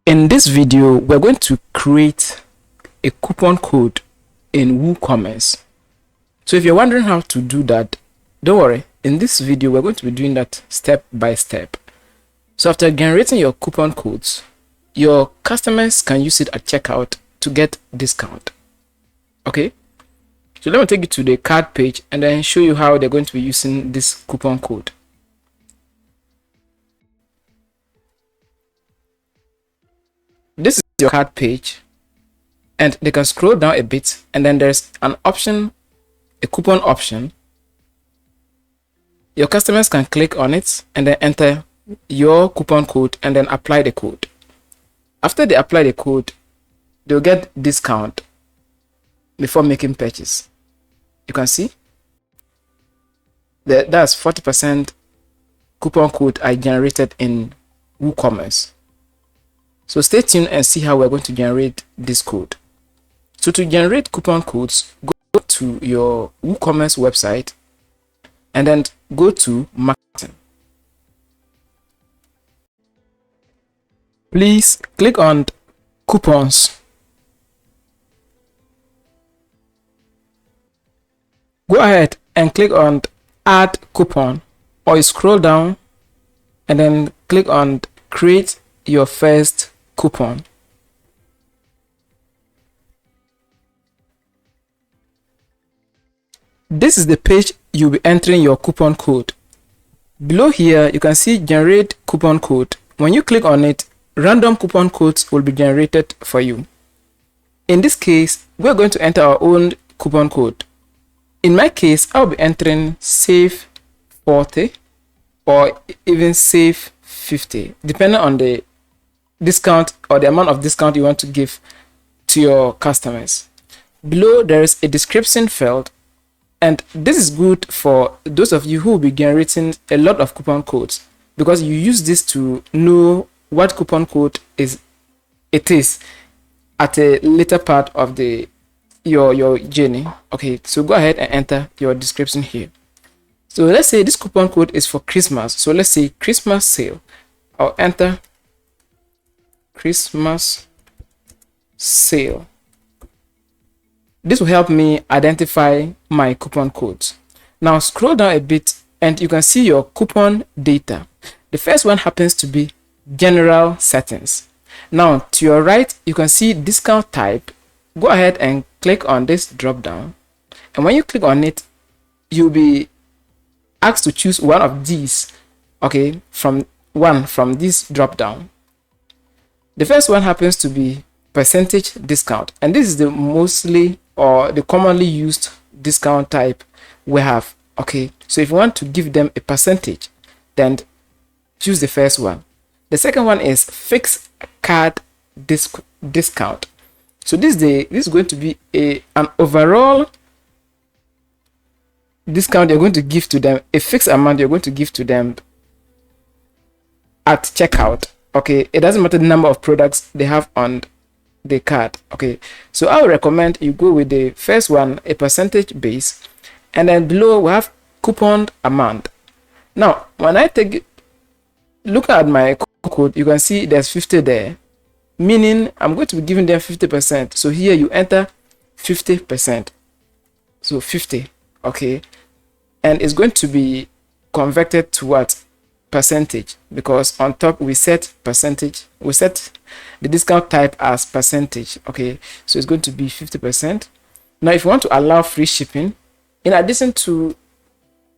In this video, we're going to create a coupon code in WooCommerce. So if you're wondering how to do that, don't worry. In this video, we're going to be doing that step by step. So after generating your coupon codes, your customers can use it at checkout to get discount. Okay? So let me take you to the card page and then show you how they're going to be using this coupon code. This is your card page, and they can scroll down a bit, and then there's an option, a coupon option. Your customers can click on it and then enter your coupon code and then apply the code. After they apply the code, they'll get discount before making purchase. You can see that that's 40% coupon code I generated in WooCommerce. So stay tuned and see how we're going to generate this code. So to generate coupon codes, go to your WooCommerce website and then go to marketing. Please click on coupons. Go ahead and click on add coupon, or you scroll down and then click on create your first coupon. This is the page you'll be entering your coupon code. Below here, you can see generate coupon code. When you click on it, random coupon codes will be generated for you. In this case, we're going to enter our own coupon code. In my case, I'll be entering save 40 or even save 50, depending on the discount or the amount of discount you want to give to your customers. Below, there is a description field, and this is good for those of you who will be generating a lot of coupon codes, because you use this to know what coupon code it is at a later part of your journey. Okay, so go ahead and enter your description here. So let's say this coupon code is for Christmas. So let's say Christmas sale. I'll enter Christmas sale. This will help me identify my coupon codes. Now scroll down a bit and you can see your coupon data. The first one happens to be general settings. Now to your right, you can see discount type. Go ahead and click on this drop down, and when you click on it, you'll be asked to choose one of these, okay, from this drop down. The first one happens to be percentage discount, and this is the mostly or the commonly used discount type we have. Okay, so if you want to give them a percentage, then choose the first one. The second one is fixed card discount. So this is going to be an overall discount you're going to give to them, a fixed amount you're going to give to them at checkout. Okay, it doesn't matter the number of products they have on the card. Okay, so I would recommend you go with the first one, a percentage base, and then below we have coupon amount. Now when I look at my code, you can see there's 50 there, meaning I'm going to be giving them 50%. So here you enter 50%, so 50. Okay, and it's going to be converted to what? Percentage, because on top we set percentage, we set the discount type as percentage. Okay, so it's going to be 50%. Now if you want to allow free shipping in addition to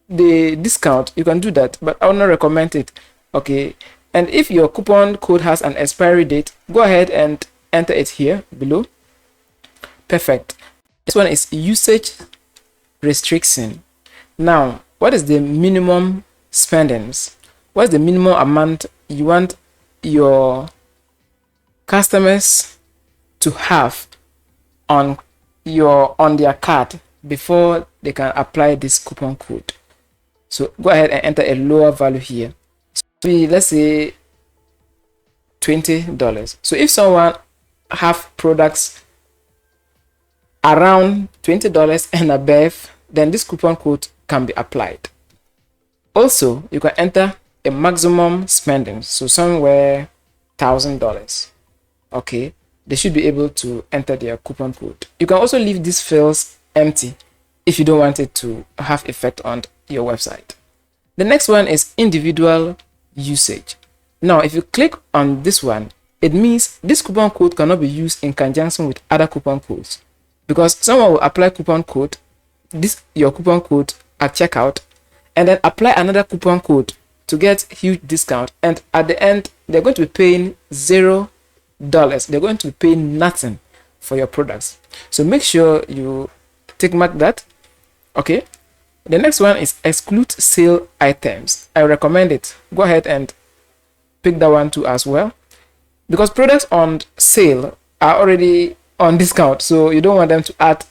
the discount, you can do that, but I will not recommend it. Okay, and if your coupon code has an expiry date, go ahead and enter it here below. Perfect. This one is usage restriction. Now what is the minimum spendings? What's the minimum amount you want your customers to have on their card before they can apply this coupon code? So go ahead and enter a lower value here. So let's say $20. So if someone have products around $20 and above, then this coupon code can be applied. Also, you can enter a maximum spending, so somewhere $1,000. okay, they should be able to enter their coupon code. You can also leave these fields empty if you don't want it to have effect on your website. The next one is individual usage. Now, if you click on this one, it means this coupon code cannot be used in conjunction with other coupon codes, because someone will apply coupon code, your coupon code at checkout, and then apply another coupon code to get huge discount, and at the end they're going to be paying $0. They're going to be paying nothing for your products. So make sure you tick mark that. Okay, the next one is exclude sale items. I recommend it. Go ahead and pick that one too as well, because products on sale are already on discount, so you don't want them to add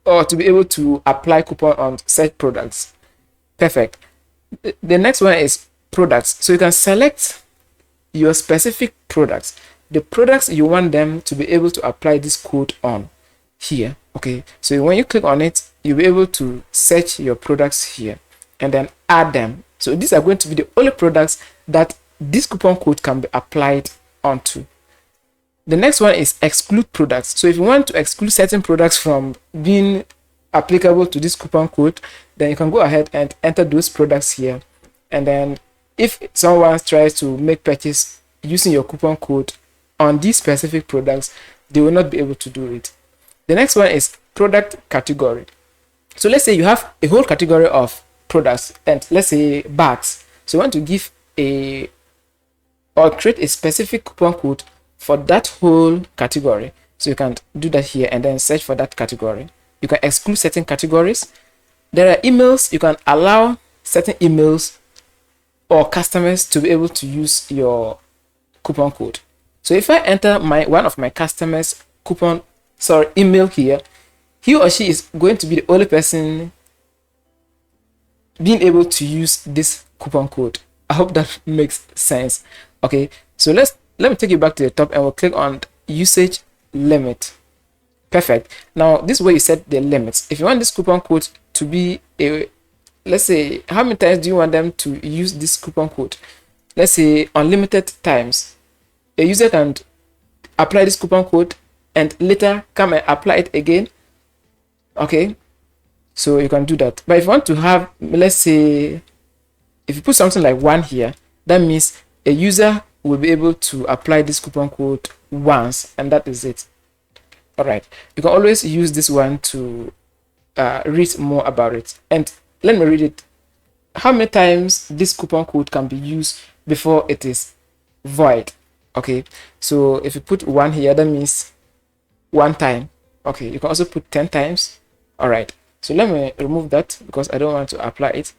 or to be able to apply coupon on such products. Perfect. The next one is products. So you can select your specific products, the products you want them to be able to apply this code on here. Okay, so when you click on it, you'll be able to search your products here and then add them. So these are going to be the only products that this coupon code can be applied onto. The next one is exclude products. So if you want to exclude certain products from being applicable to this coupon code, then you can go ahead and enter those products here, and then if someone tries to make purchase using your coupon code on these specific products, they will not be able to do it. The next one is product category. So let's say you have a whole category of products, and let's say bags. So you want to give or create a specific coupon code for that whole category. So you can do that here and then search for that category. You can exclude certain categories. There are emails. You can allow certain emails or customers to be able to use your coupon code. So if I enter one of my customers email here, he or she is going to be the only person being able to use this coupon code. I hope that makes sense. Okay, so let me take you back to the top and we'll click on usage limit. Perfect. Now this is where you set the limits. If you want this coupon code to be let's say, how many times do you want them to use this coupon code? Let's say unlimited times. A user can apply this coupon code and later come and apply it again. Okay, so you can do that. But if you want to have, let's say, if you put something like 1 here, that means a user will be able to apply this coupon code once, and that is it. All right, you can always use this one to read more about it. And let me read it. How many times this coupon code can be used before it is void? Okay, so if you put 1 here, that means 1 time. Okay, you can also put 10 times. All right, so let me remove that because I don't want to apply it.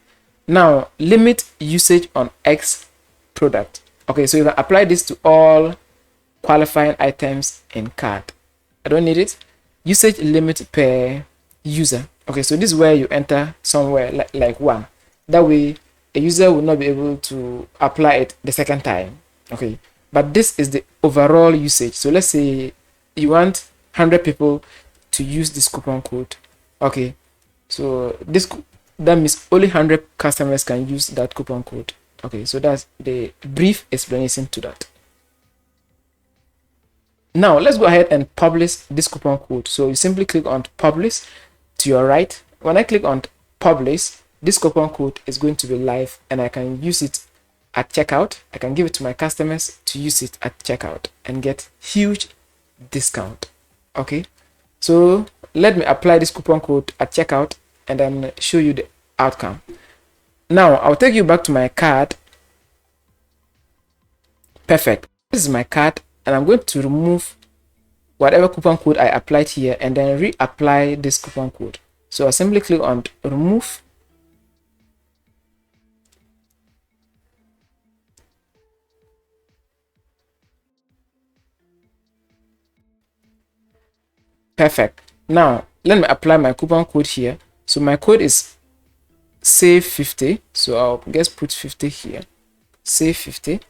Now limit usage on X product. Okay, so you can apply this to all qualifying items in cart. I don't need it. Usage limit per user. Okay, so this is where you enter somewhere like 1. That way a user will not be able to apply it the second time. Okay, but this is the overall usage. So let's say you want 100 people to use this coupon code. Okay, so that means only 100 customers can use that coupon code. Okay, so that's the brief explanation to that. Now let's go ahead and publish this coupon code. So you simply click on publish to your right. When I click on publish, this coupon code is going to be live and I can use it at checkout. I can give it to my customers to use it at checkout and get huge discount. Okay, so let me apply this coupon code at checkout and then show you the outcome. Now I'll take you back to my card. Perfect. This is my card, and I'm going to remove whatever coupon code I applied here and then reapply this coupon code. So I simply click on remove. Perfect. Now let me apply my coupon code here. So my code is save 50. So I'll just put 50 here. Save 50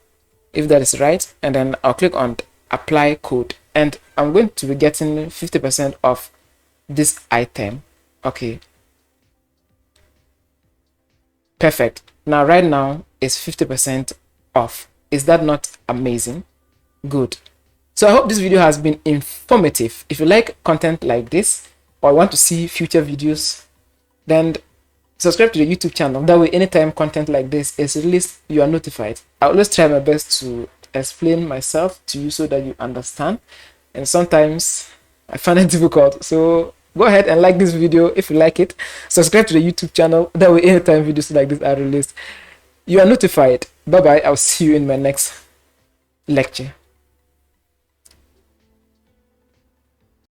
if that is right, and then I'll click on apply code, and I'm going to be getting 50% off this item. Okay, perfect. Now right now it's 50% off. Is that not amazing? Good. So I hope this video has been informative. If you like content like this or want to see future videos, then subscribe to the YouTube channel. That way, anytime content like this is released, you are notified. I always try my best to explain myself to you so that you understand. And sometimes I find it difficult. So go ahead and like this video if you like it. Subscribe to the YouTube channel. That way, anytime videos like this are released, you are notified. Bye bye. I'll see you in my next lecture.